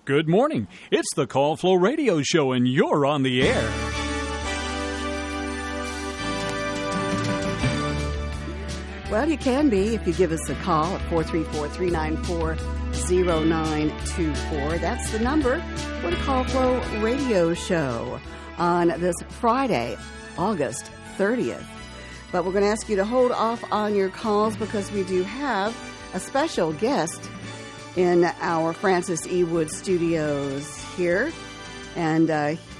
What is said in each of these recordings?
Good morning. It's the Call Flow Radio Show, and you're on the air. Well, you can be if you give us a call at 434-394-0924. That's the number for the Call Flow Radio Show on this Friday, August 30th. But we're going to ask you to hold off on your calls because we do have a special guest in our Francis E. Wood studios here. And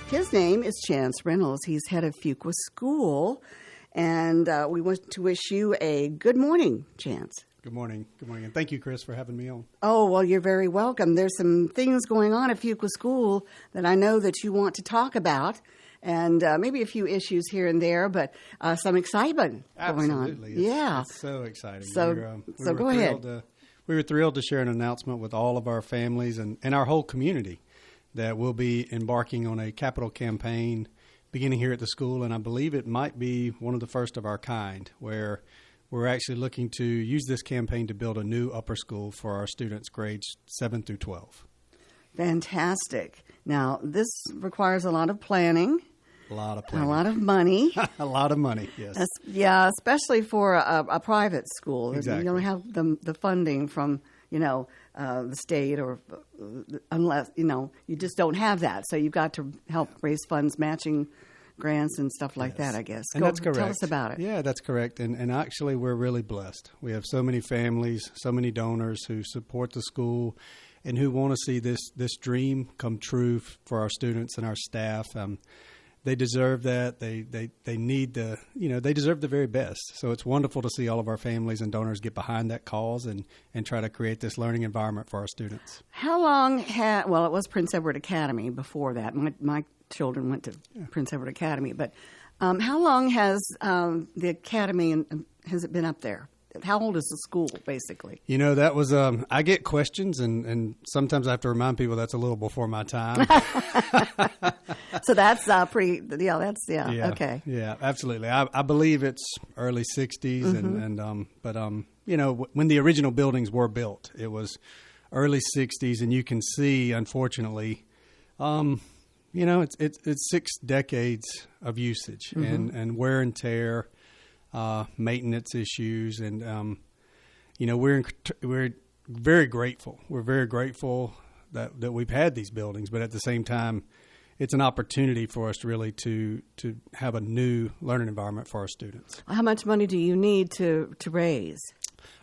his name is Chance Reynolds. He's head of Fuqua School. And we want to wish you a good morning, Chance. Good morning. Good morning. And thank you, Chris, for having me on. Oh, well, you're very welcome. There's some things going on at Fuqua School that I know that you want to talk about. And maybe a few issues here and there, but some excitement going on. Absolutely. Yeah. It's so exciting. So go ahead. We were thrilled to share an announcement with all of our families and our whole community that we'll be embarking on a capital campaign beginning here at the school. And I believe it might be one of the first of our kind, where we're actually looking to use this campaign to build a new upper school for our students grades 7 through 12. Fantastic. Now, this requires a lot of planning. A lot of planning. A lot of money. A lot of money, yes. Yeah, especially for a private school. Exactly. You don't have the funding from, the state or unless, you just don't have that. So you've got to help raise funds, matching grants and stuff like that, I guess. And that's correct. Tell us about it. Yeah, that's correct. And actually, we're really blessed. We have so many families, so many donors who support the school and who want to see this dream come true for our students and our staff. They deserve that. They need they deserve the very best. So it's wonderful to see all of our families and donors get behind that cause and try to create this learning environment for our students. How long it was Prince Edward Academy before that. My children went to Prince Edward Academy. But how long has the academy, has it been up there? How old is the school, basically? That was, I get questions, and sometimes I have to remind people that's a little before my time. So that's okay. Yeah, absolutely. I believe it's early 60s, but when the original buildings were built, it was early 60s, and you can see, unfortunately, it's 6 decades of usage and wear and tear. Maintenance issues, and we're very grateful. We're very grateful that we've had these buildings, but at the same time, it's an opportunity for us to have a new learning environment for our students. How much money do you need to raise?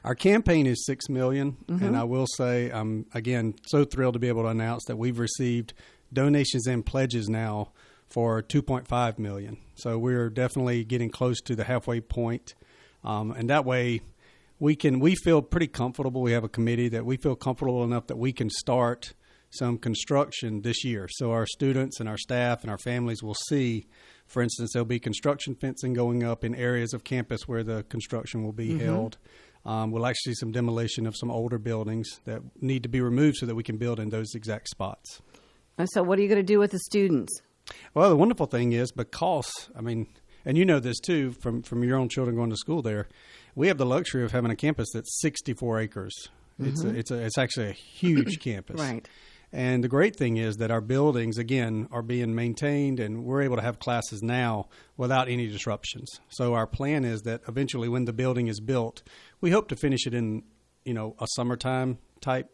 Our campaign is $6 million, and I will say, I'm again so thrilled to be able to announce that we've received donations and pledges now for $2.5 million. So we're definitely getting close to the halfway point. And that way we feel pretty comfortable. We have a committee that we feel comfortable enough that we can start some construction this year. So our students and our staff and our families will see, for instance, there'll be construction fencing going up in areas of campus where the construction will be held. We'll actually see some demolition of some older buildings that need to be removed so that we can build in those exact spots. So what are you going to do with the students? Well, the wonderful thing is and you know this too from your own children going to school there, we have the luxury of having a campus that's 64 acres. It's actually a huge campus. Right. And the great thing is that our buildings, again, are being maintained, and we're able to have classes now without any disruptions. So our plan is that eventually when the building is built, we hope to finish it in, a summertime type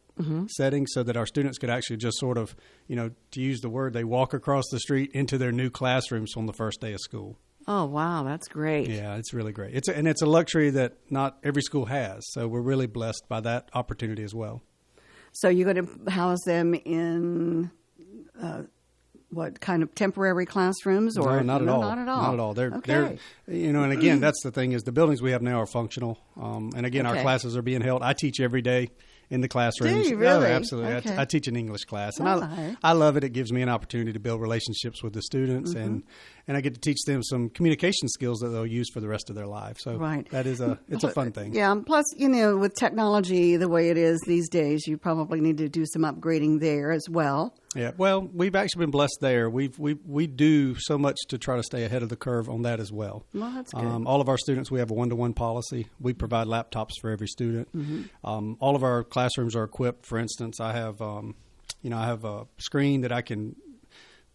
setting so that our students could actually just sort of, to use the word, they walk across the street into their new classrooms on the first day of school. Oh, wow. That's great. Yeah, it's really great. It's a luxury that not every school has. So we're really blessed by that opportunity as well. So you're going to house them in what kind of temporary classrooms? Or No, not at all. Not at all. Not at all. They're and again, that's the thing is the buildings we have now are functional. And again, our classes are being held. I teach every day in the classrooms. Do you really? Oh, absolutely. Okay. I teach an English class, and I love it. It gives me an opportunity to build relationships with the students, and I get to teach them some communication skills that they'll use for the rest of their life. So that is a fun thing. Yeah. Plus, with technology the way it is these days, you probably need to do some upgrading there as well. Yeah. Well, we've actually been blessed there. We do so much to try to stay ahead of the curve on that as well. Well, that's good. All of our students, we have a 1-to-1 policy. We provide laptops for every student. All of our classrooms are equipped. For instance, I have I have a screen that I can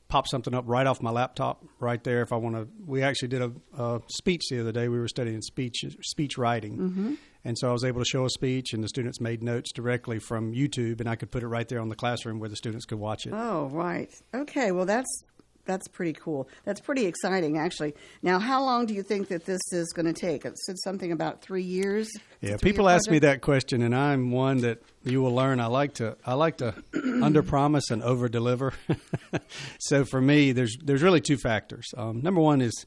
pop something up right off my laptop right there if I want to. We actually did a speech the other day. We were studying speech writing. And so I was able to show a speech, and the students made notes directly from YouTube, and I could put it right there on the classroom where the students could watch it. Oh, right. Okay, well, that's pretty cool. That's pretty exciting, actually. Now, how long do you think that this is going to take? It said something about 3 years. Yeah, people ask me that question, and I'm one that you will learn. I like to under-promise and over-deliver. So for me, there's really two factors. Number one is,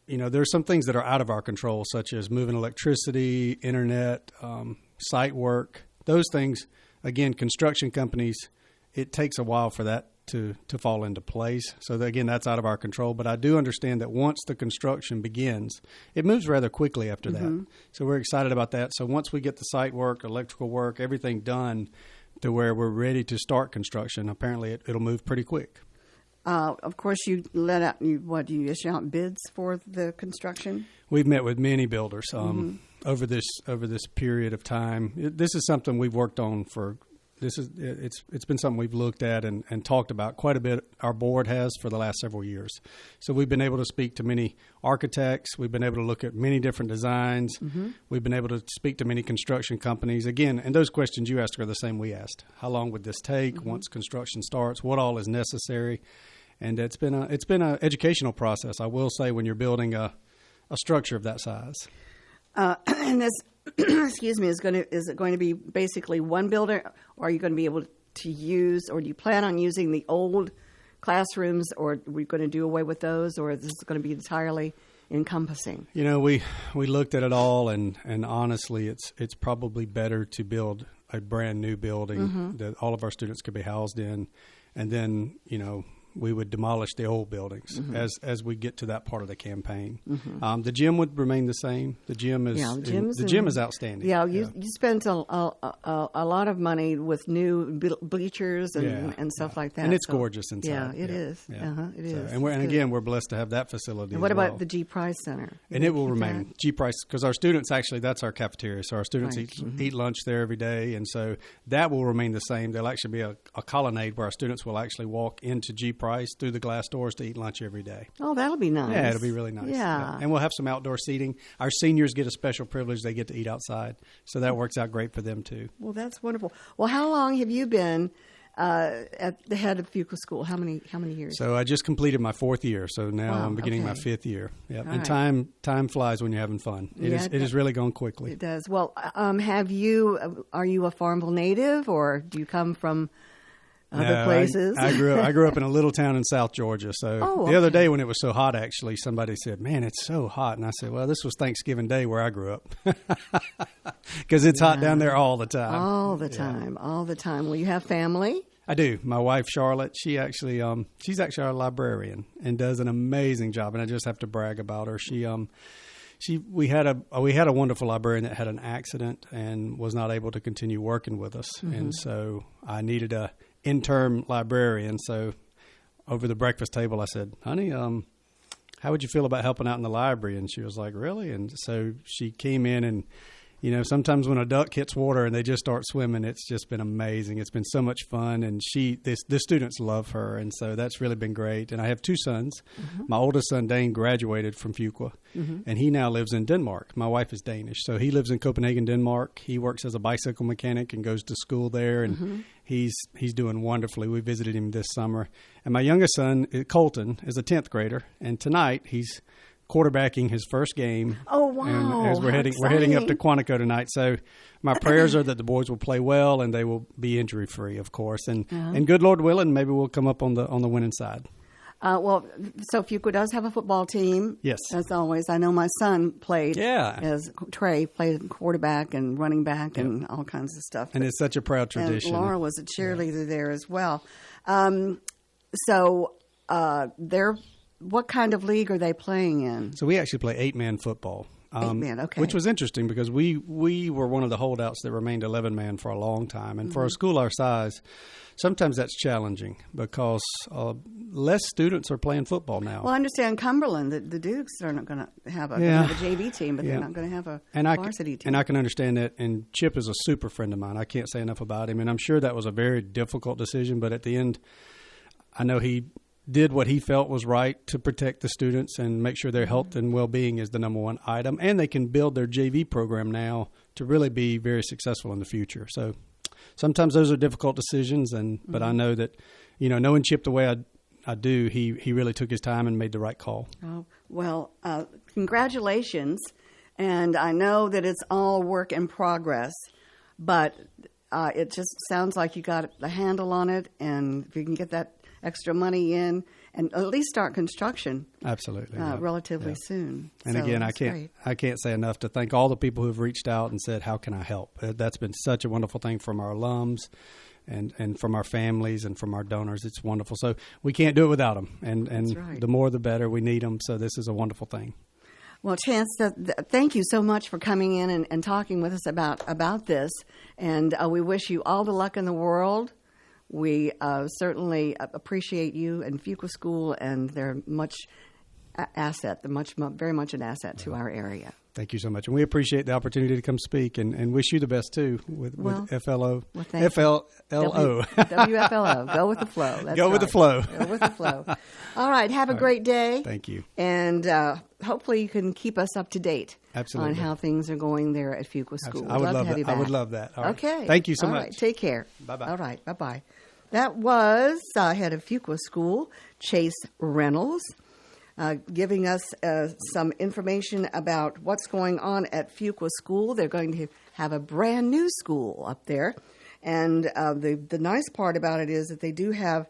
there's some things that are out of our control, such as moving electricity, internet, site work. Those things, again, construction companies, it takes a while for that to fall into place. So again, that's out of our control. But I do understand that once the construction begins, it moves rather quickly after that. So we're excited about that. So once we get the site work, electrical work, everything done to where we're ready to start construction, apparently it'll move pretty quick. Of course, you let out. Do you issue out bids for the construction? We've met with many builders over this period of time. This is something we've worked on for. It's been something we've looked at and talked about quite a bit. Our board has for the last several years. So we've been able to speak to many architects. We've been able to look at many different designs. We've been able to speak to many construction companies. Again, and those questions you asked are the same we asked. How long would this take once construction starts? What all is necessary? And it's been an educational process. I will say, when you're building a structure of that size. And this, excuse me, is it going to be basically one building, or are you going to be able to use, or do you plan on using the old classrooms, or are we going to do away with those, or is this going to be entirely encompassing? We looked at it all, and honestly, it's probably better to build a brand new building that all of our students could be housed in, and then we would demolish the old buildings as we get to that part of the campaign. The gym would remain the same. The gym is the gym is outstanding. Yeah, you spent a lot of money with new bleachers and stuff like that. And it's gorgeous inside. Yeah, it is. Yeah. It is. And again, we're blessed to have that facility. And what about the G. Price Center? And it will remain G. Price, because our students, actually, that's our cafeteria. So our students eat lunch there every day, and so that will remain the same. There'll actually be a colonnade where our students will actually walk into G. Price through the glass doors to eat lunch every day. Oh, that'll be nice. Yeah, it'll be really nice. Yeah. And we'll have some outdoor seating. Our seniors get a special privilege. They get to eat outside. So that works out great for them, too. Well, that's wonderful. Well, how long have you been at the head of Fuqua School? How many years? So I just completed my 4th year. So now I'm beginning my 5th year. Yep. And right. time flies when you're having fun. It is really going quickly. It does. Well, are you a Farmville native, or do you come from other places? I grew up in a little town in South Georgia. So the other day when it was so hot, actually, somebody said, "Man, it's so hot." And I said, "Well, this was Thanksgiving Day where I grew up." Because it's hot down there all the time. All the time. Well, you have family? I do. My wife, Charlotte, she's actually our librarian and does an amazing job. And I just have to brag about her. We had a wonderful librarian that had an accident and was not able to continue working with us. And so I needed a intern librarian. So over the breakfast table, I said, "Honey, how would you feel about helping out in the library?" And she was like, "Really?" And so she came in, and sometimes when a duck hits water and they just start swimming, it's just been amazing. It's been so much fun, and the students love her, and so that's really been great. And I have 2 sons. My oldest son, Dane, graduated from Fuqua, and he now lives in Denmark. My wife is Danish, so he lives in Copenhagen, Denmark. He works as a bicycle mechanic and goes to school there, and he's doing wonderfully. We visited him this summer. And my youngest son, Colton, is a 10th grader, and tonight he's quarterbacking his first game. Oh, wow. And as we're heading up to Quantico tonight. So my prayers are that the boys will play well and they will be injury free, of course. And good Lord willing, maybe we'll come up on the winning side. So Fuqua does have a football team. Yes. As always. I know my son played Trey played quarterback and running back and all kinds of stuff. And it's such a proud tradition. And Laura was a cheerleader there as well. What kind of league are they playing in? So we actually play 8-man football. 8-man, okay. Which was interesting because we were one of the holdouts that remained 11-man for a long time. And for a school our size, sometimes that's challenging because less students are playing football now. Well, I understand Cumberland, the Dukes are not going to have a JV team, but they're not going to have a varsity team. And I can understand that. And Chip is a super friend of mine. I can't say enough about him. And I'm sure that was a very difficult decision. But at the end, I know he did what he felt was right to protect the students and make sure their health and well-being is the number one item. And they can build their JV program now to really be very successful in the future. So sometimes those are difficult decisions, but I know that, knowing Chip the way I do, he really took his time and made the right call. Oh, well, congratulations. And I know that it's all work in progress, but it just sounds like you got the handle on it, and if you can get that extra money in and at least start construction absolutely relatively soon. And so again, I can't say enough to thank all the people who've reached out and said, how can I help? That's been such a wonderful thing from our alums and from our families and from our donors. It's wonderful. So we can't do it without them. And the more the better. We need them. So this is a wonderful thing. Well, Chance, thank you so much for coming in and talking with us about this. And we wish you all the luck in the world. We certainly appreciate you and Fuqua School, and they're much asset. They're very much an asset to our area. Thank you so much. And we appreciate the opportunity to come speak and wish you the best, too, with FLO. Well, FLLO. WFLO. Go with the flow. Go with the flow. Go with the flow. All right. Have a great day. Thank you. And hopefully you can keep us up to date Absolutely. on how things are going there at Fuqua School. I would love that. I would love that. All right. Okay. Thank you so All much. Right. Take care. Bye-bye. All right. Bye-bye. That was head of Fuqua School, Chase Reynolds, giving us some information about what's going on at Fuqua School. They're going to have a brand new school up there. And the nice part about it is that they do have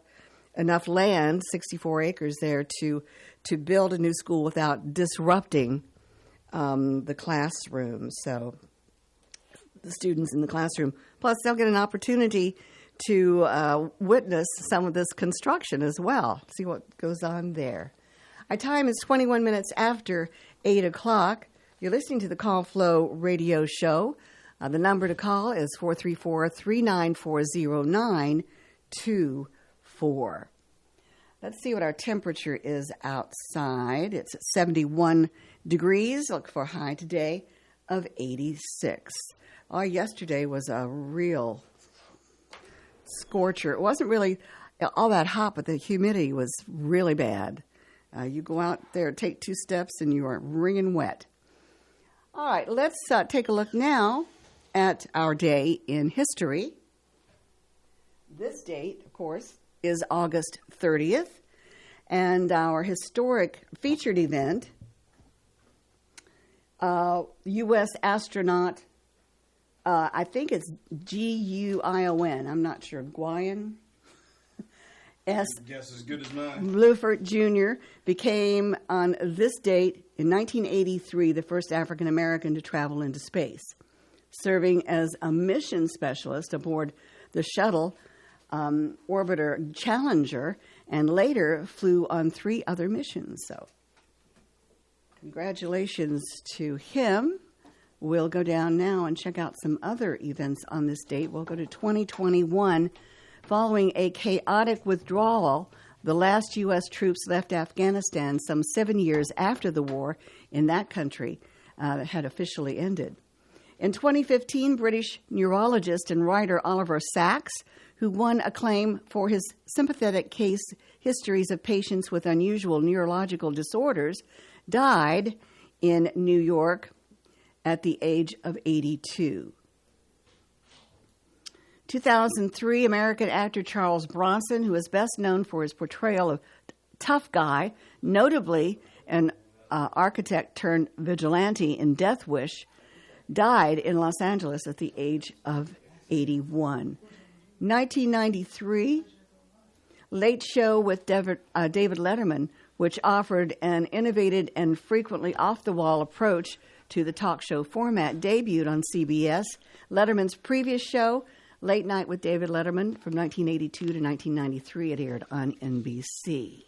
enough land, 64 acres there, to build a new school without disrupting the classroom. So the students in the classroom. Plus, they'll get an opportunity to witness some of this construction as well, see what goes on there. Our time is 21 minutes after 8 o'clock. You're listening to the Call Flow Radio Show. The number to call is 434-394-0924. Let's see what our temperature is outside. It's 71 degrees. Look for a high today of 86. Yesterday was a real scorcher. It wasn't really all that hot, but the humidity was really bad. You go out there, take 2 steps, and you are wringing wet. All right, let's take a look now at our day in history. This date, of course, is August 30th, and our historic featured event, U.S. astronaut, I think it's Guion. I'm not sure. Guion? Guess as good as mine. Bluford Jr. became, on this date in 1983, the first African American to travel into space, serving as a mission specialist aboard the shuttle orbiter Challenger, and later flew on 3 other missions. So, congratulations to him. We'll go down now and check out some other events on this date. We'll go to 2021. Following a chaotic withdrawal, the last U.S. troops left Afghanistan some 7 years after the war in that country had officially ended. In 2015, British neurologist and writer Oliver Sacks, who won acclaim for his sympathetic case histories of patients with unusual neurological disorders, died in New York at the age of 82. 2003, American actor Charles Bronson, who is best known for his portrayal of Tough Guy, notably an architect turned vigilante in Death Wish, died in Los Angeles at the age of 81. 1993, Late Show with David Letterman, which offered an innovative and frequently off-the-wall approach to the talk show format, debuted on CBS. Letterman's previous show, Late Night with David Letterman, from 1982 to 1993, it aired on NBC.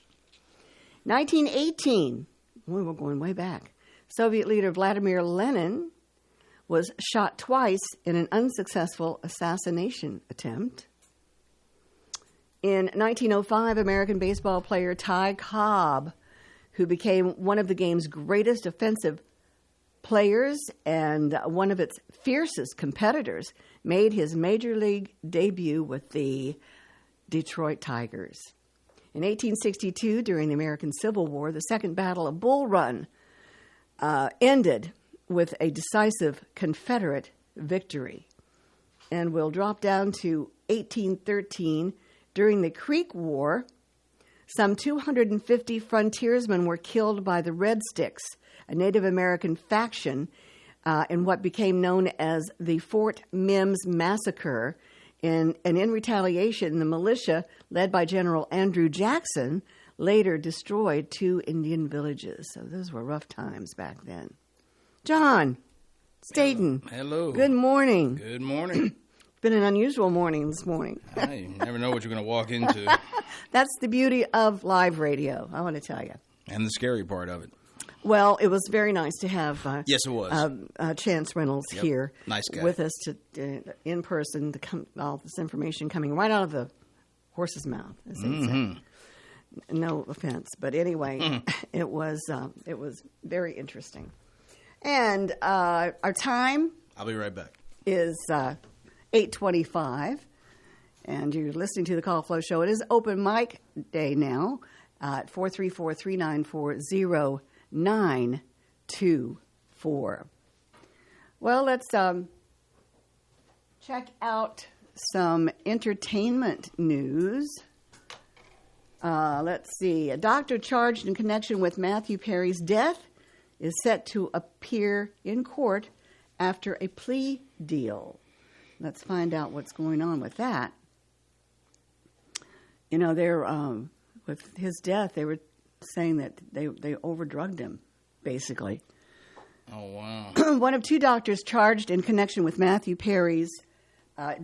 1918, we were going way back. Soviet leader Vladimir Lenin was shot twice in an unsuccessful assassination attempt. In 1905, American baseball player Ty Cobb, who became one of the game's greatest offensive players and one of its fiercest competitors, made his major league debut with the Detroit Tigers. In 1862, during the American Civil War, the Second Battle of Bull Run ended with a decisive Confederate victory. And we'll drop down to 1813. During the Creek War, some 250 frontiersmen were killed by the Red Sticks, a Native American faction in what became known as the Fort Mims Massacre. And in retaliation, the militia, led by General Andrew Jackson, later destroyed 2 Indian villages. So those were rough times back then. John Staten. Hello. Good morning. Good morning. It's been an unusual morning this morning. You never know what you're going to walk into. That's the beauty of live radio, I want to tell you. And the scary part of it. Well, it was very nice to have Yes, it was. Chance Reynolds here Nice guy. with us in person to come, all this information coming right out of the horse's mouth, as they say. No offense, but anyway, it was very interesting. And our time I'll be right back. is 8:25, and you're listening to the Call Flow Show. It is open mic day now at 434-394-0924. Well, let's check out some entertainment news. Let's see. A doctor charged in connection with Matthew Perry's death is set to appear in court after a plea deal. Let's find out what's going on with that. You know, they're with his death, they were saying that they overdrugged him, basically. Oh, wow. One of 2 doctors charged in connection with Matthew Perry's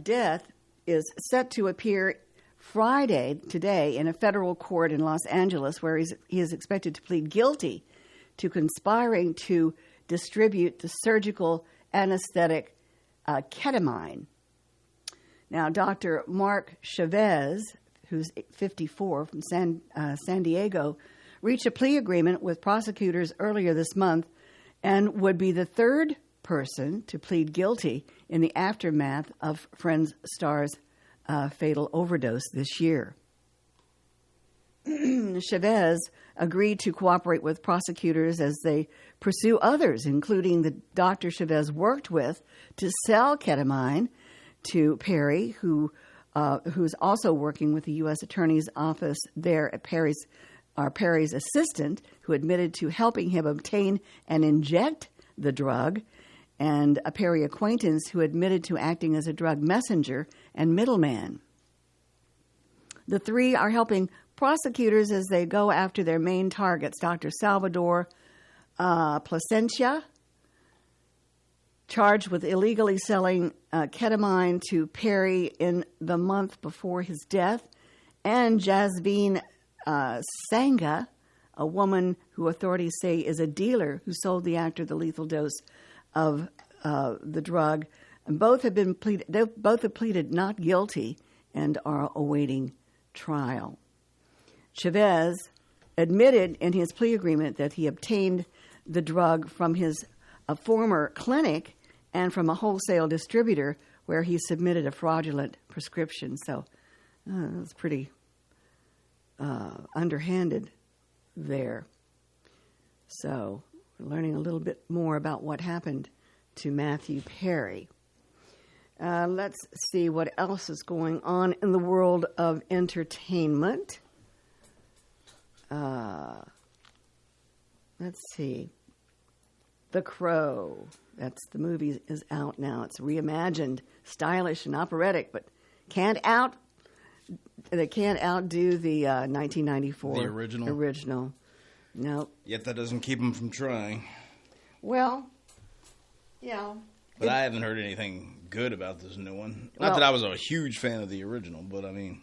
death is set to appear Friday, today, in a federal court in Los Angeles, where he is expected to plead guilty to conspiring to distribute the surgical anesthetic ketamine. Now, Dr. Mark Chavez, who's 54 from San Diego, reached a plea agreement with prosecutors earlier this month and would be the 3rd person to plead guilty in the aftermath of Friends star's fatal overdose this year. Chavez agreed to cooperate with prosecutors as they pursue others, including the doctor Chavez worked with, to sell ketamine to Perry, who's also working with the U.S. Attorney's Office there at Perry's assistant, who admitted to helping him obtain and inject the drug, and a Perry acquaintance who admitted to acting as a drug messenger and middleman. The 3 are helping prosecutors as they go after their main targets, Dr. Salvador Plasencia, charged with illegally selling ketamine to Perry in the month before his death, and Jasveen Sangha, a woman who authorities say is a dealer who sold the actor the lethal dose of the drug. And both have pleaded not guilty and are awaiting trial. Chavez admitted in his plea agreement that he obtained the drug from his former clinic and from a wholesale distributor where he submitted a fraudulent prescription. So it was pretty underhanded there. So we're learning a little bit more about what happened to Matthew Perry. Let's see what else is going on in the world of entertainment. Let's see. The Crow. That's the movie is out now. It's reimagined, stylish and operatic, but they can't outdo the 1994 The original. Original. No. Yet that doesn't keep them from trying. Well, yeah. But I haven't heard anything good about this new one. Not that I was a huge fan of the original, but I mean...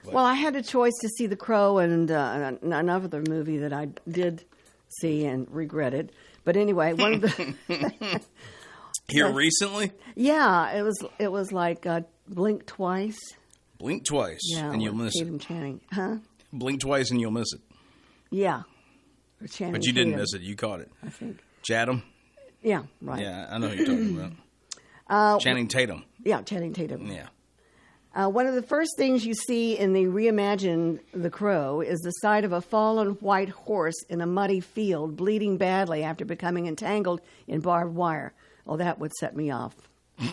Well, I had a choice to see The Crow and another movie that I did see and regretted. But anyway, one of the Here recently? yeah, it was like Blink Twice. Blink twice, Yeah, and you'll with miss it. Tatum Channing, huh? Blink twice, and you'll miss it. Yeah, or Channing But you didn't Tatum, miss it. You caught it. I think. Chatham? Yeah, right. Yeah, I know who you're talking about. Channing Tatum. Yeah, Channing Tatum. Yeah. One of the first things you see in the reimagined The Crow is the sight of a fallen white horse in a muddy field, bleeding badly after becoming entangled in barbed wire. Oh, that would set me off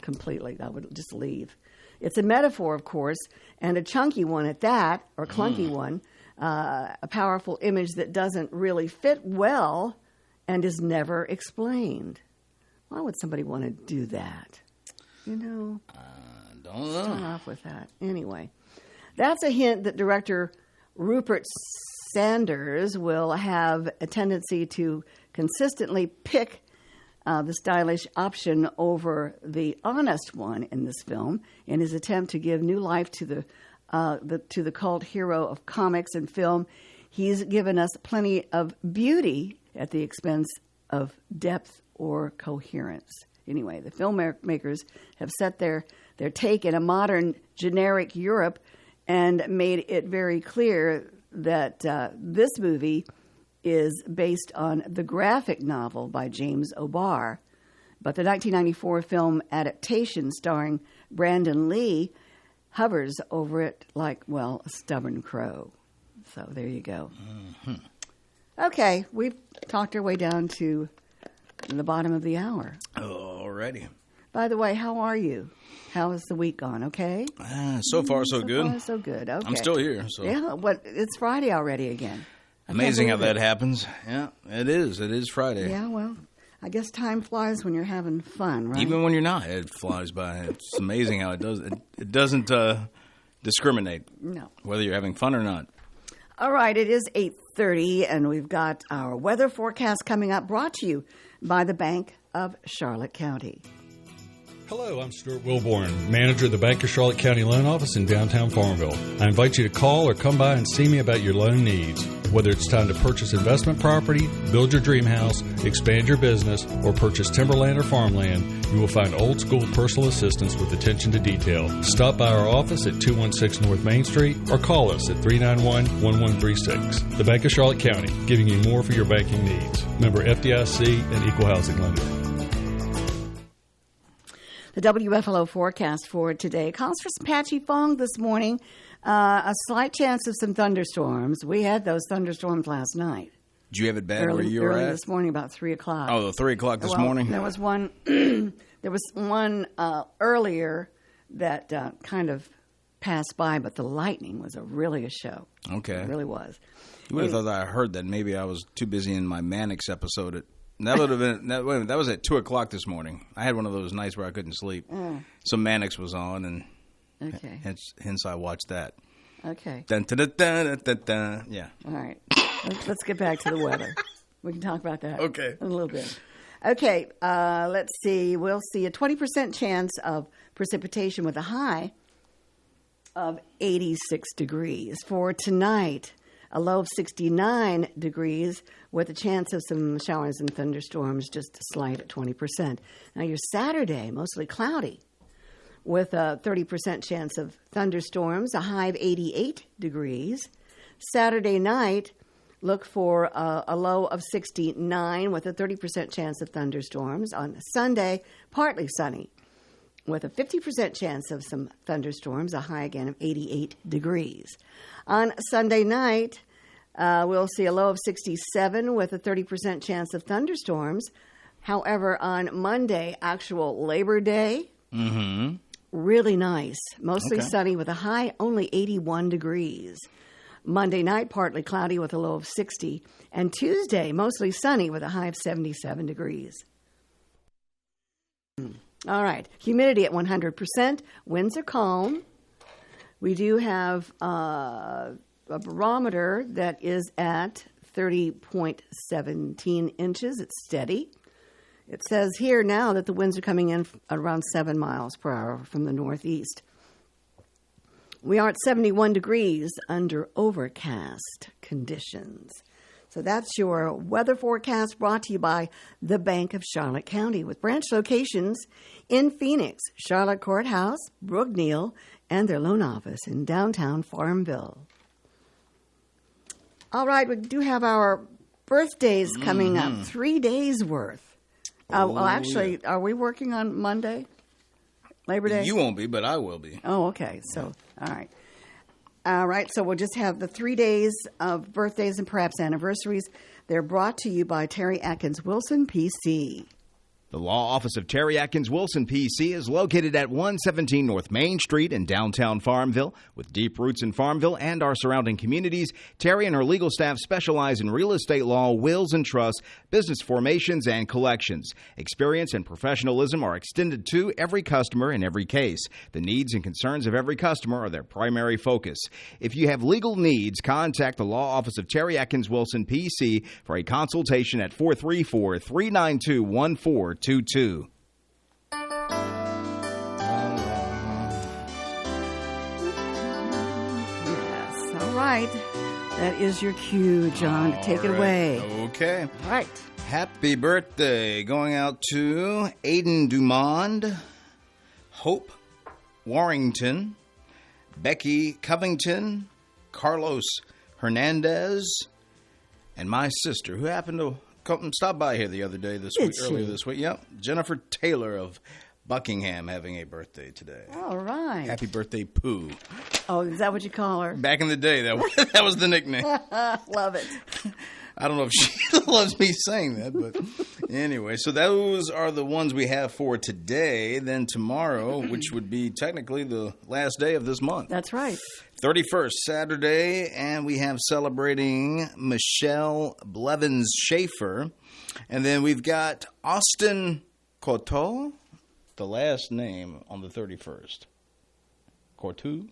completely. I would just leave. It's a metaphor, of course, and a chunky one at that, or clunky one, a powerful image that doesn't really fit well and is never explained. Why would somebody want to do that? You know? Don't Start know. off with that. Anyway, that's a hint that director Rupert Sanders will have a tendency to consistently pick the stylish option over the honest one in this film in his attempt to give new life to the cult hero of comics and film. He's given us plenty of beauty at the expense of depth or coherence. Anyway, the filmmakers have set their take in a modern, generic Europe and made it very clear that this movie is based on the graphic novel by James O'Barr. But the 1994 film adaptation starring Brandon Lee hovers over it like, well, a stubborn crow. So there you go. Mm-hmm. Okay, we've talked our way down to the bottom of the hour. Alrighty. By the way, how are you? How has the week gone? Okay? So far, so good. So far, so good. Okay. I'm still here. So. Yeah, it's Friday already again. Amazing how that happens. Yeah, it is. It is Friday. Yeah, well, I guess time flies when you're having fun, right? Even when you're not, it flies by. It's amazing how it does. It doesn't discriminate. No. Whether you're having fun or not. All right, it is 8:30, and we've got our weather forecast coming up, brought to you by the Bank of Charlotte County. Hello, I'm Stuart Wilborn, manager of the Bank of Charlotte County Loan Office in downtown Farmville. I invite you to call or come by and see me about your loan needs. Whether it's time to purchase investment property, build your dream house, expand your business, or purchase timberland or farmland, you will find old school personal assistance with attention to detail. Stop by our office at 216 North Main Street or call us at 391-1136. The Bank of Charlotte County, giving you more for your banking needs. Member FDIC and Equal Housing Lender. The WFLO forecast for today calls for some patchy fog this morning, a slight chance of some thunderstorms. We had those thunderstorms last night. Did you have it bad where you were early at? this morning, about 3 o'clock. Oh, 3 o'clock this morning? There was one. There was one earlier that kind of passed by, but the lightning was really a show. Okay. It really was. You would have thought that I heard that. Maybe I was too busy in my Mannix episode. That would have been. That was at 2 o'clock this morning. I had one of those nights where I couldn't sleep. So Mannix was on, and Okay. hence I watched that. Okay. Dun, dun, dun, dun, dun, dun. Yeah. All right. Let's get back to the weather. We can talk about that Okay. in a little bit. Okay, let's see. We'll see a 20% chance of precipitation with a high of 86 degrees. For tonight, a low of 69 degrees with a chance of some showers and thunderstorms, just slight at 20%. Now, your Saturday, mostly cloudy with a 30% chance of thunderstorms, a high of 88 degrees. Saturday night, look for a low of 69 with a 30% chance of thunderstorms. On Sunday, partly sunny with a 50% chance of some thunderstorms, a high again of 88 degrees. On Sunday night, we'll see a low of 67 with a 30% chance of thunderstorms. However, on Monday, actual Labor Day, really nice, mostly sunny with a high only 81 degrees. Monday night, partly cloudy with a low of 60. And Tuesday, mostly sunny with a high of 77 degrees. All right. Humidity at 100%. Winds are calm. We do have a barometer that is at 30.17 inches. It's steady. It says here now that the winds are coming in at around 7 miles per hour from the northeast. We are at 71 degrees under overcast conditions. So that's your weather forecast brought to you by the Bank of Charlotte County with branch locations in Phoenix, Charlotte Courthouse, Brookneal, and their loan office in downtown Farmville. All right, we do have our birthdays coming up, 3 days worth. Well, actually, are we working on Monday? Labor Day? You won't be, but I will be. Oh, okay. So, all right. All right, so we'll just have the 3 days of birthdays and perhaps anniversaries. They're brought to you by Terry Atkins Wilson, PC. The law office of Terry Atkins Wilson, PC, is located at 117 North Main Street in downtown Farmville. With deep roots in Farmville and our surrounding communities, Terry and her legal staff specialize in real estate law, wills and trusts, business formations, and collections. Experience and professionalism are extended to every customer in every case. The needs and concerns of every customer are their primary focus. If you have legal needs, contact the law office of Terry Atkins Wilson, PC, for a consultation at 434-392-1422. Yes, all right. That is your cue, John, to take it away. Okay. All right. Happy birthday going out to Aiden Dumond, Hope Warrington, Becky Covington, Carlos Hernandez, and my sister, who happened to stop by here the other day earlier this week. Yep, Jennifer Taylor of Buckingham having a birthday today. All right. Happy birthday, Pooh. Oh, is that what you call her? Back in the day, that was the nickname. Love it. I don't know if she loves me saying that, but anyway. So those are the ones we have for today. Then tomorrow, which would be technically the last day of this month. That's right. 31st, Saturday, and we have celebrating Michelle Blevins Schaefer. And then we've got Austin Coteau, the last name on the 31st. Coteau?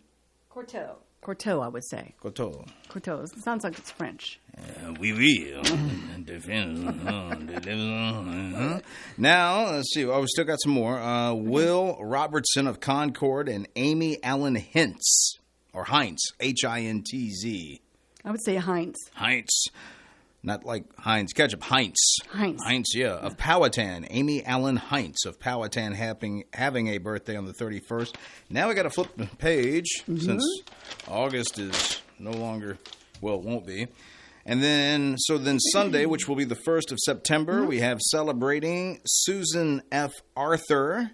Courteau, I would say. Coteau. Courteau. It sounds like it's French. We will. Now, let's see. Oh, we still got some more. Will Robertson of Concord and Amy Allen Hintz, or Heinz, Hintz. I would say Heinz. Heinz. Not like Heinz ketchup. Heinz. Heinz. Yeah. Of Powhatan. Amy Allen Heinz of Powhatan having a birthday on the 31st. Now we got to flip the page since August is no longer, well, it won't be. And then Sunday, which will be the 1st of September, we have celebrating Susan F. Arthur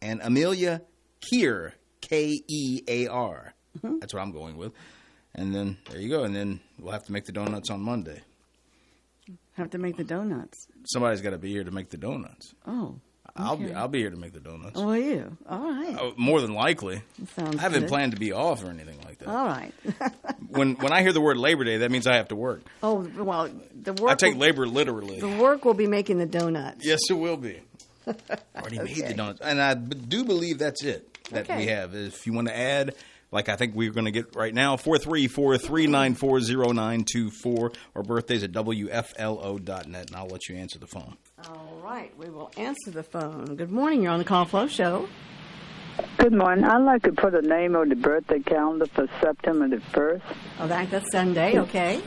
and Amelia Kear, Kear. That's what I'm going with. And then, there you go. And then we'll have to make the donuts on Monday. Have to make the donuts. Somebody's got to be here to make the donuts. Oh. Okay. I'll be here to make the donuts. Oh, you? All right. More than likely. Sounds I haven't good. planned to be off or anything like that. All right. When I hear the word Labor Day, that means I have to work. Oh, well, the work. I take labor literally. The work will be making the donuts. Yes, it will be. Already made the donuts. And I do believe that's it that we have. If you want to add, like I think we're going to get right now, 434-394-0924, or birthdays at WFLO.net, and I'll let you answer the phone. All right. We will answer the phone. Good morning. You're on the Call Flow Show. Good morning. I'd like to put a name on the birthday calendar for September the 1st. Oh, that's Sunday. Okay.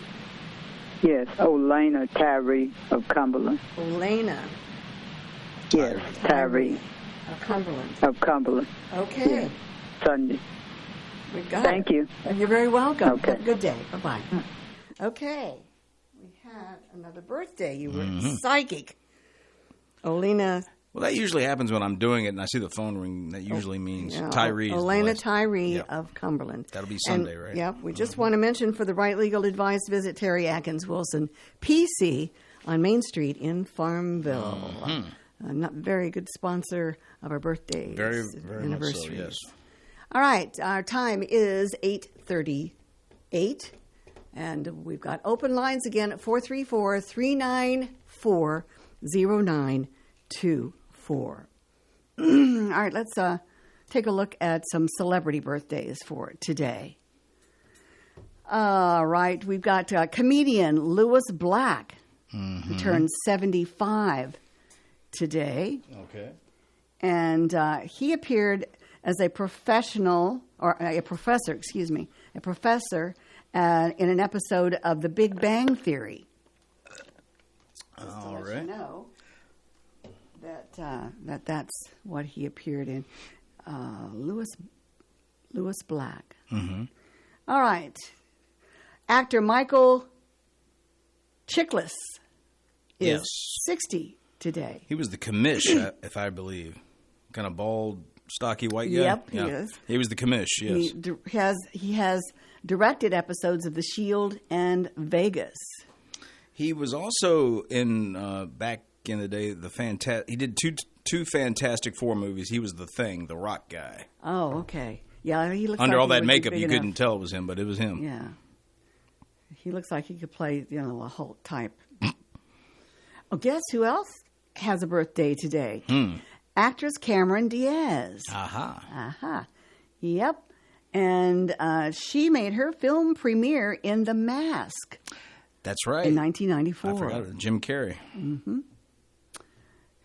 Yes, Olena Tyree of Cumberland. Olena. Yes, Tyree Of Cumberland. of Cumberland. Okay. Yes, Sunday. We got Thank it. you. You're very welcome. Okay. Have a good day. Bye-bye. Okay. We had another birthday. You were psychic. Olena. Well, that usually happens when I'm doing it and I see the phone ring. That usually means Tyree. Olena Tyree of Cumberland. That'll be Sunday, right? Yep. We just want to mention for the right legal advice, visit Terry Atkins Wilson, PC, on Main Street in Farmville. A not very good sponsor of our birthdays. Very, very much so, anniversaries. yes. All right. Our time is 8:38. And we've got open lines again at 434-394-0924. All right, let's take a look at some celebrity birthdays for today. All right, we've got comedian Lewis Black, who turned 75 today. Okay. And he appeared as a professor in an episode of The Big Bang Theory. All right. You know that's what he appeared in. Lewis Black. Mm-hmm. All right. Actor Michael Chiklis is Yes. 60 today. He was the commish, if I believe. Kind of bald, stocky white guy. Yep, he is. He was the commish, yes. He has directed episodes of The Shield and Vegas. He was also in, back in the day, he did two Fantastic Four movies. He was the Thing, the rock guy. Oh, okay. Yeah, he looks Under like all he that would be makeup, big you enough. couldn't tell it was him, but it was him. Yeah. He looks like he could play, a Hulk type. Oh, guess who else has a birthday today? Actress Cameron Diaz. Aha. Yep. And she made her film premiere in The Mask That's right. in 1994. I forgot it. Jim Carrey.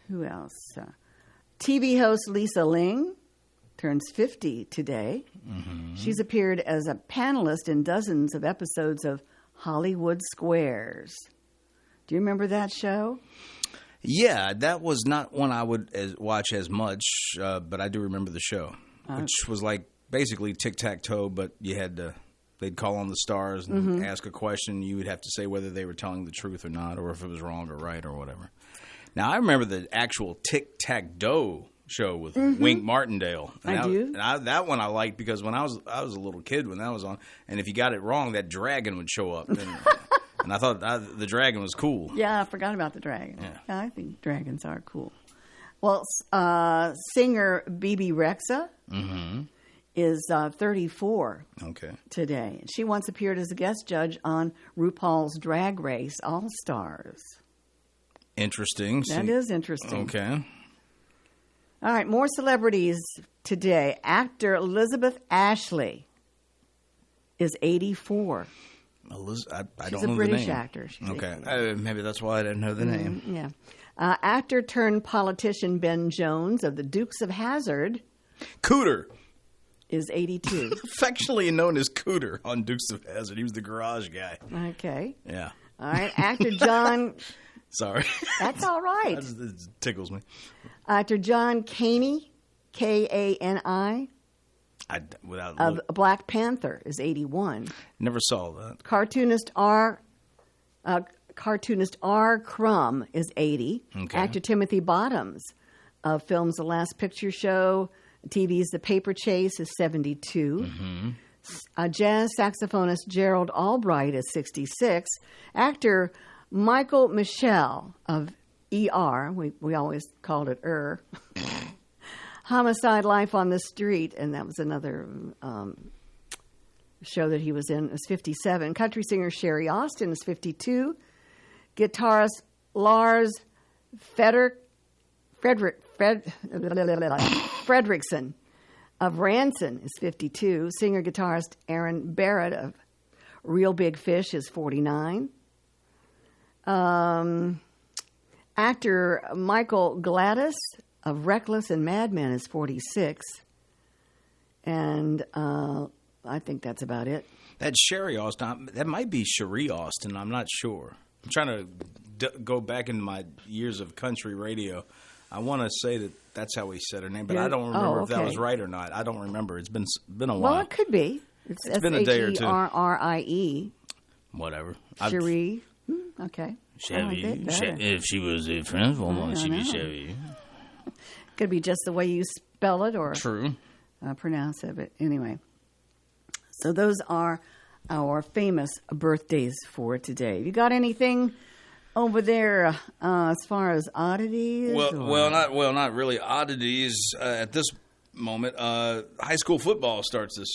Who else? TV host Lisa Ling turns 50 today. She's appeared as a panelist in dozens of episodes of Hollywood Squares. Do you remember that show? Yeah, that was not one I would watch as much, but I do remember the show, which was like basically tic-tac-toe, but they'd call on the stars and ask a question. You would have to say whether they were telling the truth or not, or if it was wrong or right or whatever. Now, I remember the actual tic-tac-toe show with Wink Martindale. And I do. And that one I liked because when I was a little kid when that was on, and if you got it wrong, that dragon would show up. And I thought the dragon was cool. Yeah, I forgot about the dragon. Yeah. I think dragons are cool. Well, singer Bebe Rexha is 34 today. She once appeared as a guest judge on RuPaul's Drag Race All-Stars. Interesting. That is interesting. Okay. All right, more celebrities today. Actor Elizabeth Ashley is 84. I don't She's know a the British name. actor. She's Okay. 84. Maybe that's why I didn't know the name. Yeah. Actor turned politician Ben Jones of the Dukes of Hazzard Cooter. is 82. Affectionately known as Cooter on Dukes of Hazzard. He was the garage guy. Okay. Yeah. All right. Actor John. Sorry. That's all right. It tickles me. Actor John Caney, Kani, of Black Panther is 81. Never saw that. Cartoonist R. Crumb is 80. Okay. Actor Timothy Bottoms of films The Last Picture Show, TV's The Paper Chase is 72. Jazz saxophonist Gerald Albright is 66. Actor Michael Michelle of ER, we always called it Homicide: Life on the Street, and that was another show that he was in, is 57. Country singer Sherry Austin is 52. Guitarist Lars Fredrickson of Ranson is 52. Singer-guitarist Aaron Barrett of Real Big Fish is 49. Actor Michael Gladys of Reckless and Mad Men is 46. And I think that's about it. That's Sherry Austin. That might be Cherie Austin. I'm not sure. I'm trying to go back into my years of country radio. I want to say that that's how he said her name, but I don't remember if that was right or not. I don't remember. It's been a while. Well, it could be. It's been a day or two. Sherrie. Whatever. Cherie. Okay. If she was a French woman, she'd be Cherie. Could be just the way you spell it or True. Pronounce it. But anyway, so those are our famous birthdays for today. You got anything over there as far as oddities? Not really oddities at this moment. High school football starts this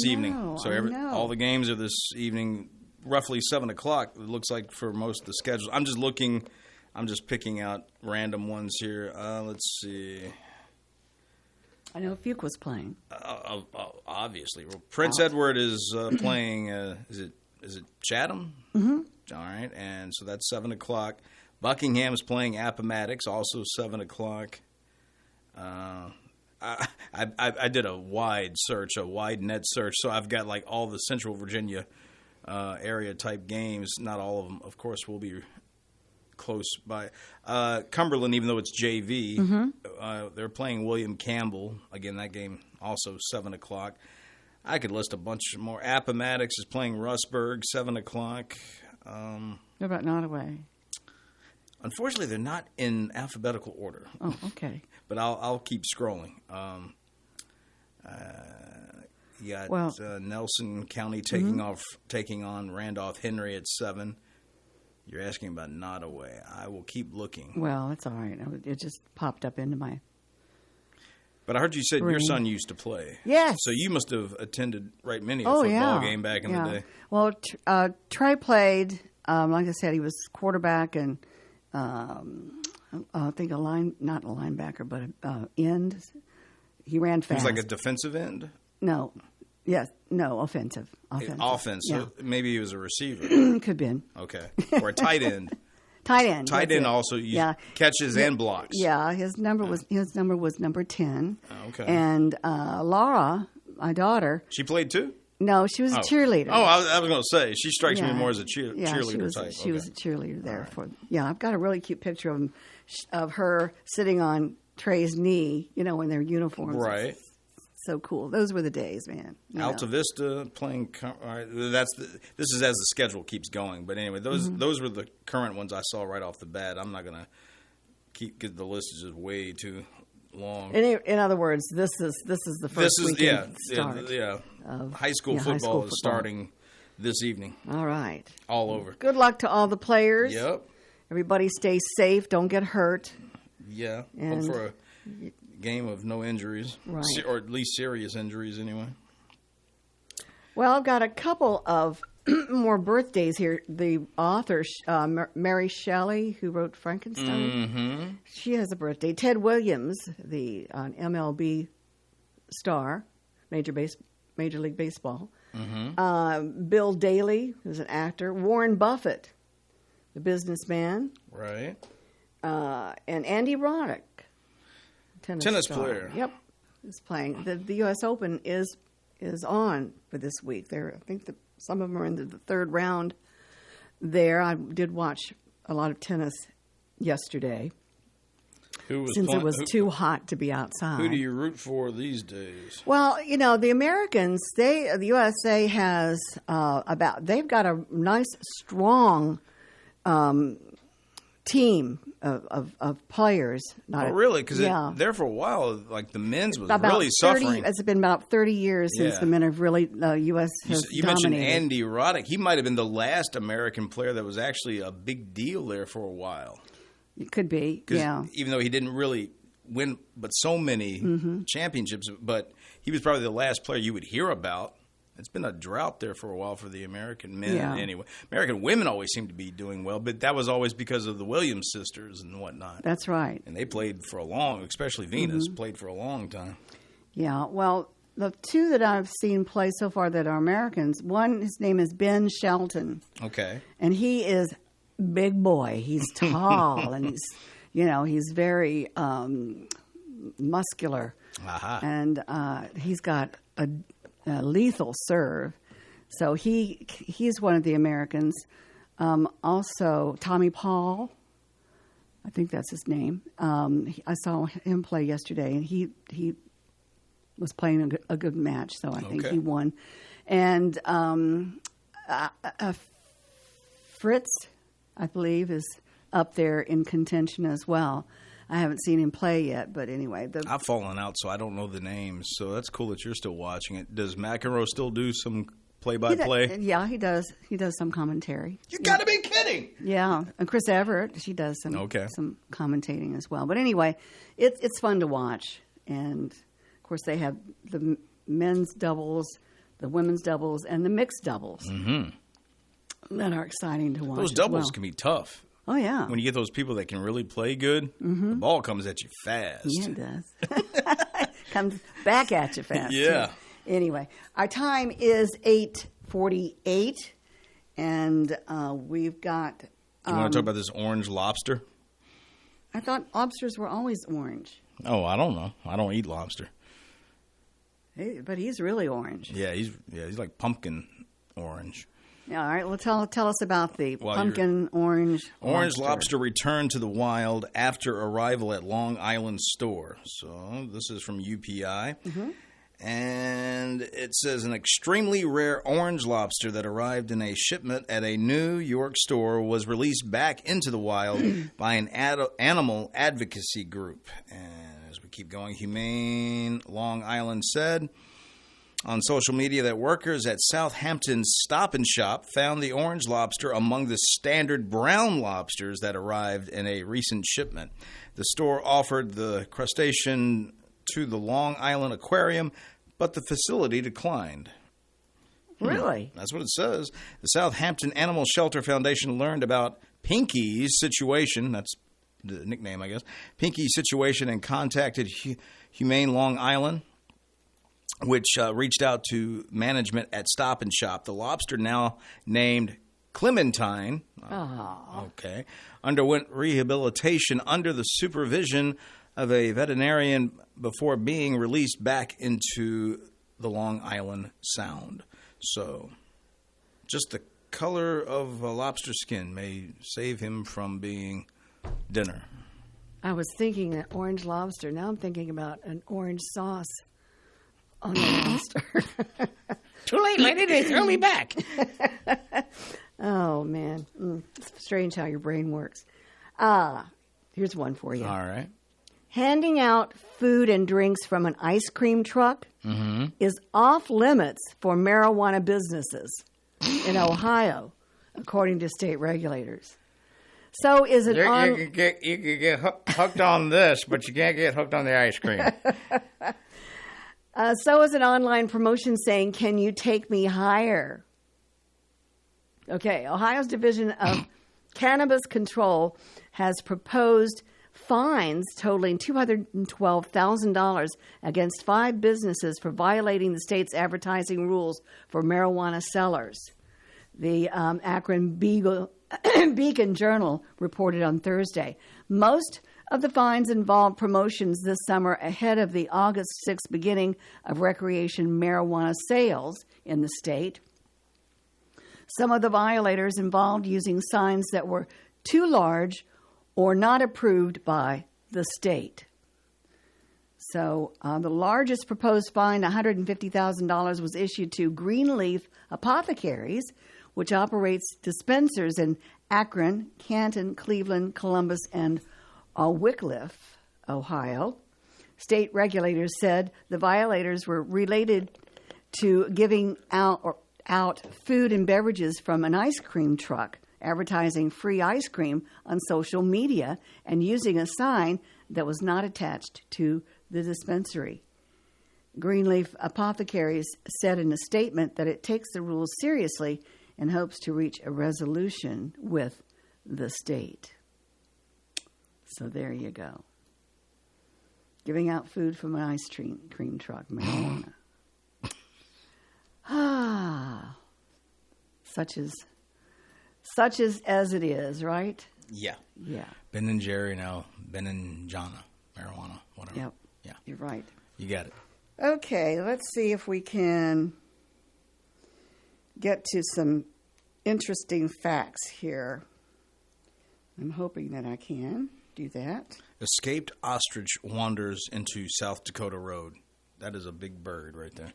evening. So all the games are this evening, roughly 7 o'clock. It looks like for most of the schedules. I'm just picking out random ones here. Let's see. I know Fuke was playing. Obviously, Prince Edward is playing. Is it Chatham? Mm-hmm. All right, and so that's 7 o'clock. Buckingham is playing Appomattox, also 7 o'clock. I did a wide net search, so I've got like all the Central Virginia area type games. Not all of them, of course, will be close by. Cumberland, even though it's JV, they're playing William Campbell. Again, that game also 7 o'clock. I could list a bunch more. Appomattox is playing Rustburg, 7 o'clock. What about Nottoway? Unfortunately, they're not in alphabetical order. Oh, okay. But I'll keep scrolling. You got Nelson County taking on Randolph Henry at 7. You're asking about Nottoway. I will keep looking. Well, it's all right. It just popped up into my. But I heard you said your son used to play. Yes. So you must have attended many a football game back in the day. Well, Trey played. Like I said, he was quarterback and I think not a linebacker, but end. He ran fast. He was like a defensive end? No. Yes. No, offensive. Offense. Yeah. So maybe he was a receiver. Could have been. Okay. Or a tight end. Tight end. Tight end also catches and blocks. Yeah, his number was number 10. Okay. And Laura, my daughter, she played too? No, she was a cheerleader. Oh, I was going to say she strikes me more as a cheerleader type. She was a cheerleader there for. Yeah, I've got a really cute picture of her sitting on Trey's knee, in their uniforms. Right. So cool. Those were the days, man. Alta Vista playing. All right, this is as the schedule keeps going. But anyway, those were the current ones I saw right off the bat. I'm not going to get the list is just way too long. In other words, this is the first weekend start. Yeah. High school football is starting this evening. All right. All over. Good luck to all the players. Yep. Everybody stay safe. Don't get hurt. Yeah. Hope for a game of no injuries. Right. Or at least serious injuries anyway. Well, I've got a couple of more birthdays here. The author, Mary Shelley, who wrote Frankenstein, she has a birthday. Ted Williams, the MLB star, Major League Baseball. Bill Daley, who's an actor. Warren Buffett, the businessman. Right. And Andy Roddick, tennis player. Yep, is playing. The U.S. Open is on for this week. I think some of them are in the third round there. I did watch a lot of tennis yesterday. Since it was too hot to be outside. Who do you root for these days? Well, the Americans, the USA has they've got a nice, strong team of players. Really? Because there for a while, like the men's was really suffering. It's been about 30 years since the men have really, U.S. has You dominated. mentioned Andy Roddick. He might have been the last American player that was actually a big deal there for a while. It could be, yeah. Even though he didn't really win but so many championships, but he was probably the last player you would hear about. It's been a drought there for a while for the American men anyway. American women always seem to be doing well, but that was always because of the Williams sisters and whatnot. That's right. And they played for especially Venus, played for a long time. Yeah, well, the two that I've seen play so far that are Americans, his name is Ben Shelton. Okay. And he is big boy. He's tall and he's very muscular. And he's got a lethal serve. So he's one of the Americans. Also, Tommy Paul, I think that's his name. I saw him play yesterday, and he was playing a good match, so I think he won. And Fritz, I believe, is up there in contention as well. I haven't seen him play yet, but anyway. I've fallen out, so I don't know the names. So that's cool that you're still watching it. Does McEnroe still do some play-by-play? Yeah, he does. He does some commentary. You got to be kidding! Yeah, and Chris Everett, she does some commentating as well. But anyway, it's fun to watch. And, of course, they have the men's doubles, the women's doubles, and the mixed doubles that are exciting to watch. Those doubles can be tough. Oh, yeah. When you get those people that can really play good, the ball comes at you fast. Yeah, it does. Comes back at you fast. Yeah. Too. Anyway, our time is 8:48, and we've got... you want to talk about this orange lobster? I thought lobsters were always orange. Oh, I don't know. I don't eat lobster. Hey, but he's really orange. Yeah, he's like pumpkin orange. All right. Well, tell us about the While pumpkin orange lobster returned to the wild after arrival at Long Island store. So this is from UPI. And it says an extremely rare orange lobster that arrived in a shipment at a New York store was released back into the wild by an animal advocacy group. And as we keep going, Humane Long Island said on social media that workers at Southampton's Stop and Shop found the orange lobster among the standard brown lobsters that arrived in a recent shipment. The store offered the crustacean to the Long Island Aquarium, but the facility declined. Really? That's what it says. The Southampton Animal Shelter Foundation learned about Pinky's situation. That's the nickname, I guess. Pinky's situation, and contacted Humane Long Island, which reached out to management at Stop and Shop. The lobster, now named Clementine, underwent rehabilitation under the supervision of a veterinarian before being released back into the Long Island Sound. So, just the color of a lobster skin may save him from being dinner. I was thinking that orange lobster. Now I'm thinking about an orange sauce on the lobster. Too late, lady. They throw me back. Oh, man. It's strange how your brain works. Here's one for you. All right. Handing out food and drinks from an ice cream truck is off limits for marijuana businesses in Ohio, according to state regulators. So is it You can get hooked on this, but you can't get hooked on the ice cream. So is an online promotion saying, "Can you take me higher?" Okay, Ohio's Division of Cannabis Control has proposed fines totaling $212,000 against 5 businesses for violating the state's advertising rules for marijuana sellers. The Akron Beacon Journal reported on Thursday. Most of the fines involved promotions this summer ahead of the August 6th beginning of recreation marijuana sales in the state. Some of the violators involved using signs that were too large or not approved by the state. So the largest proposed fine, $150,000, was issued to Greenleaf Apothecaries, which operates dispensers in Akron, Canton, Cleveland, Columbus, and Wickliffe, Ohio. State regulators said the violators were related to giving out food and beverages from an ice cream truck, advertising free ice cream on social media, and using a sign that was not attached to the dispensary. Greenleaf Apothecaries said in a statement that it takes the rules seriously and hopes to reach a resolution with the state. So there you go. Giving out food from an ice cream truck, marijuana. Such as it is, right? Yeah. Yeah. Ben and Jerry now, Ben and Jana, marijuana, whatever. Yep. Yeah. You're right. You got it. Okay, let's see if we can get to some interesting facts here. I'm hoping that I can do that. Escaped ostrich wanders into South Dakota Road. That is a big bird right there.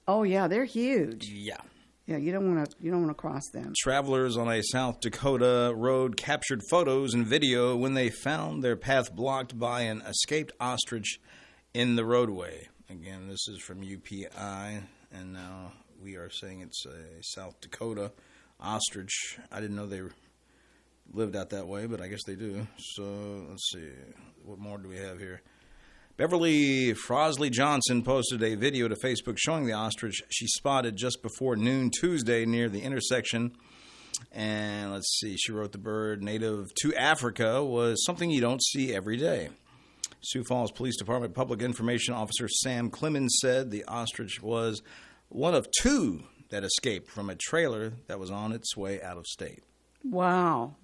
Oh yeah, they're huge. Yeah. Yeah, you don't want to cross them. Travelers on a South Dakota road captured photos and video when they found their path blocked by an escaped ostrich in the roadway. Again, this is from UPI, and now we are saying it's a South Dakota ostrich. I didn't know they lived out that way, but I guess they do. So let's see. What more do we have here? Beverly Frosley Johnson posted a video to Facebook showing the ostrich she spotted just before noon Tuesday near the intersection. And let's see, she wrote the bird, native to Africa, was something you don't see every day. Sioux Falls Police Department Public Information Officer Sam Clemens said the ostrich was one of 2 that escaped from a trailer that was on its way out of state. Wow.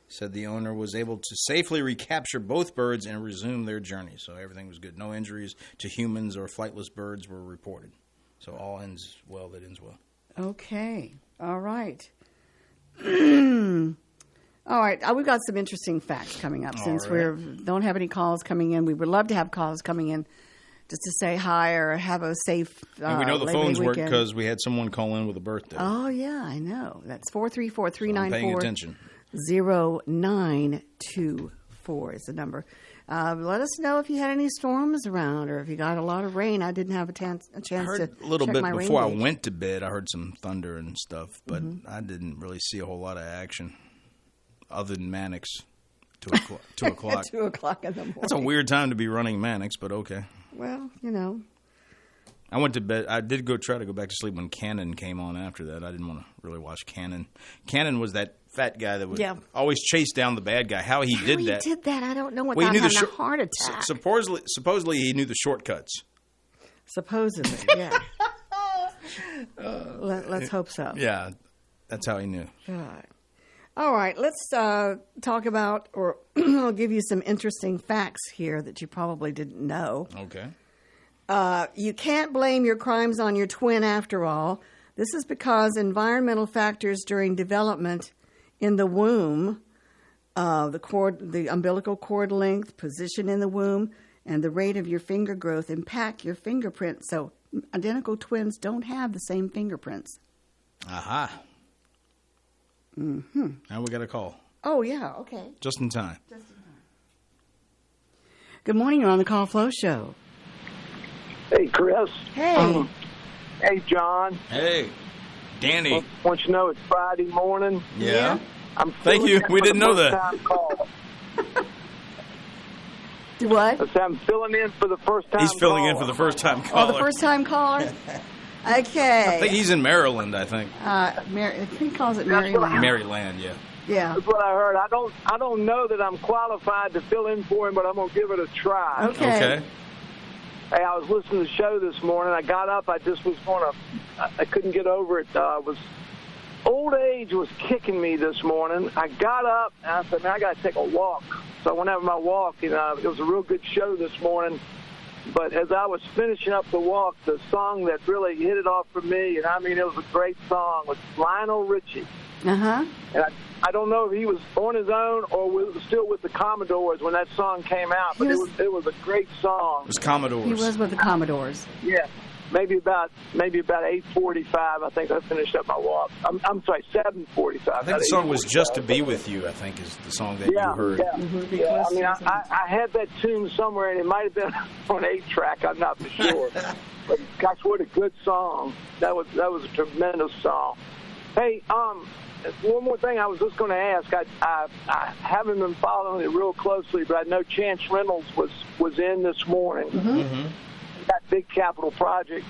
Said the owner was able to safely recapture both birds and resume their journey. So everything was good. No injuries to humans or flightless birds were reported. So all ends well that ends well. Okay. All right. All right. We've got some interesting facts coming up since we don't have any calls coming in. We would love to have calls coming in just to say hi or have a safe And we know the Labor Day phones work weekend. because we had someone call in with a birthday. Oh, yeah, I know. That's I'm paying 434-394. attention. 0924 is the number. Let us know if you had any storms around or if you got a lot of rain. I didn't have a chance I to heard a little check bit my before I rain gauge. went to bed. I heard some thunder and stuff, but I didn't really see a whole lot of action other than Mannix. 2 o'clock. 2 o'clock. 2 o'clock in the morning. That's a weird time to be running Mannix, but okay. Well, you know. I went to bed. I did try to go back to sleep when Cannon came on after that. I didn't want to really watch Cannon. Cannon was that fat guy that would always chase down the bad guy. How he did that. He did that, I don't know, Well, without he knew having a heart attack. Supposedly he knew the shortcuts. Supposedly, yeah. Let's hope so. Yeah, that's how he knew. God. All right, let's talk about, or I'll give you some interesting facts here that you probably didn't know. Okay. You can't blame your crimes on your twin after all. This is because environmental factors during development in the womb, the umbilical cord length, position in the womb, and the rate of your finger growth impact your fingerprint. So identical twins don't have the same fingerprints. Aha. Mm-hmm. Now we got a call. Oh, yeah, okay. Just in time. Good morning, you're on the Call Flow Show. Hey, Chris. Hey. Hey, John. Hey, Danny. Want you to know it's Friday morning. Yeah. Thank you. We didn't know that. Do what? I'm filling in for the first time. He's filling in for the first time caller. Oh, the first time caller? Okay. I think he's in Maryland, I think. He calls it Maryland. Maryland, yeah. Yeah. That's what I heard. I don't know that I'm qualified to fill in for him, but I'm going to give it a try. Okay. Hey, I was listening to the show this morning. I got up. I just was I couldn't get over it. Old age was kicking me this morning. I got up, and I said, man, I got to take a walk. So I went out on my walk, and it was a real good show this morning. But as I was finishing up the walk, the song that really hit it off for me, and I mean, it was a great song, was Lionel Richie. Uh-huh. And I don't know if he was on his own or was still with the Commodores when that song came out, but it was a great song. It was Commodores. He was with the Commodores. Yeah. Maybe about 8:45. I think I finished up my walk. I'm sorry, 7:45. I think the song was "Just to Be with You." I think is the song that you heard. Yeah. I mean, I had that tune somewhere, and it might have been on 8-track. I'm not for sure. But gosh, what a good song! That was a tremendous song. Hey, one more thing I was just going to ask. I haven't been following it real closely, but I know Chance Reynolds was in this morning. Mm-hmm. That big capital project.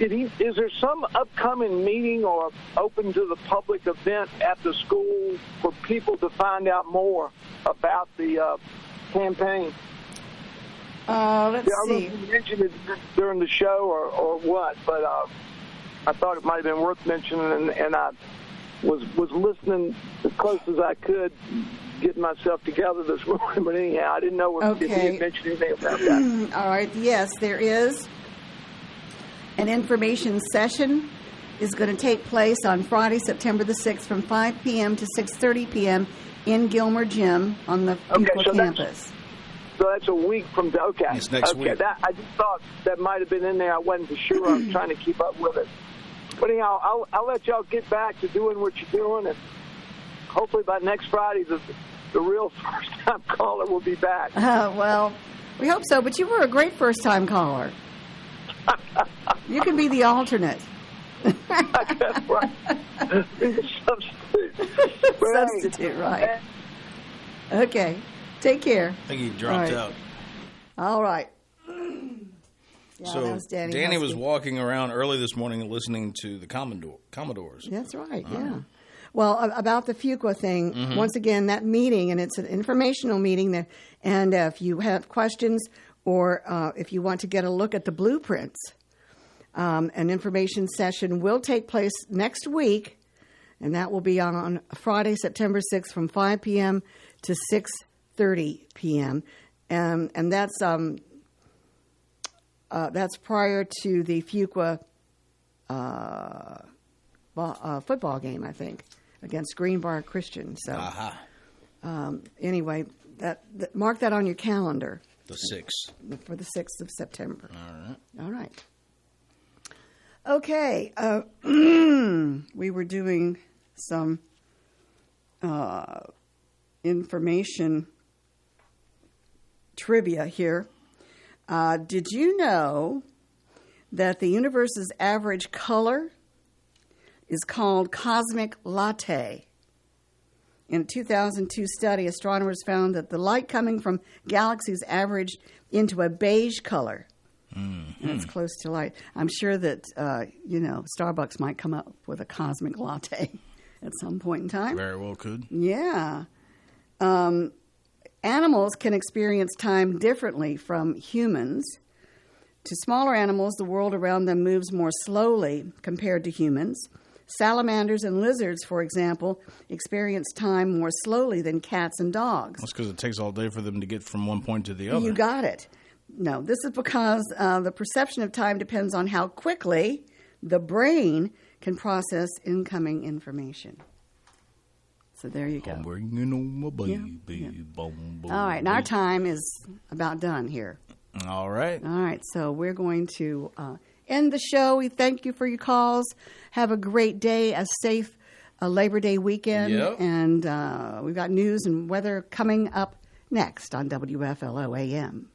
Is there some upcoming meeting or open to the public event at the school for people to find out more about the campaign? Let's see. I don't know if you mentioned it during the show or what, but I thought it might have been worth mentioning, and I was listening as close as I could, getting myself together this morning. But anyhow, I didn't know if you had mentioned anything about that. All right. Yes, there is. An information session is going to take place on Friday, September the 6th from 5 p.m. to 6:30 p.m. in Gilmer Gym on the Fuqua campus. So that's a week from okay. It's next week. I just thought that might have been in there. I wasn't for sure. I was trying to keep up with it. But anyhow, I'll let y'all get back to doing what you're doing, and hopefully by next Friday, the real first-time caller will be back. Well, we hope so. But you were a great first-time caller. You can be the alternate. That's right. Substitute, right. Okay. Take care. I think he dropped out. All right. Yeah, so that was Danny was Husky. walking around early this morning listening to the Commodores. That's right, yeah. Well, about the Fuqua thing, once again, that meeting, and it's an informational meeting, there, and if you have questions or if you want to get a look at the blueprints, an information session will take place next week, and that will be on Friday, September 6th from 5 p.m. to 6:30 p.m., and that's prior to the Fuqua football game, I think, against Greenbar Christian. So, anyway, that mark that on your calendar. The 6th. For the 6th of September. All right. Okay. We were doing some information trivia here. Did you know that the universe's average color is called cosmic latte? In a 2002 study, astronomers found that the light coming from galaxies averaged into a beige color. And it's close to light. I'm sure that, Starbucks might come up with a cosmic latte at some point in time. Very well could. Yeah. Animals can experience time differently from humans. To smaller animals, the world around them moves more slowly compared to humans. Salamanders and lizards, for example, experience time more slowly than cats and dogs. That's because it takes all day for them to get from one point to the other. You got it. No, this is because the perception of time depends on how quickly the brain can process incoming information. So there you go. I'm bringing on my baby. Yeah. Boom, boom, All right, and our time is about done here. All right. All right, so we're going to end the show. We thank you for your calls. Have a great day, a safe Labor Day weekend. Yep. And we've got news and weather coming up next on WFLO AM.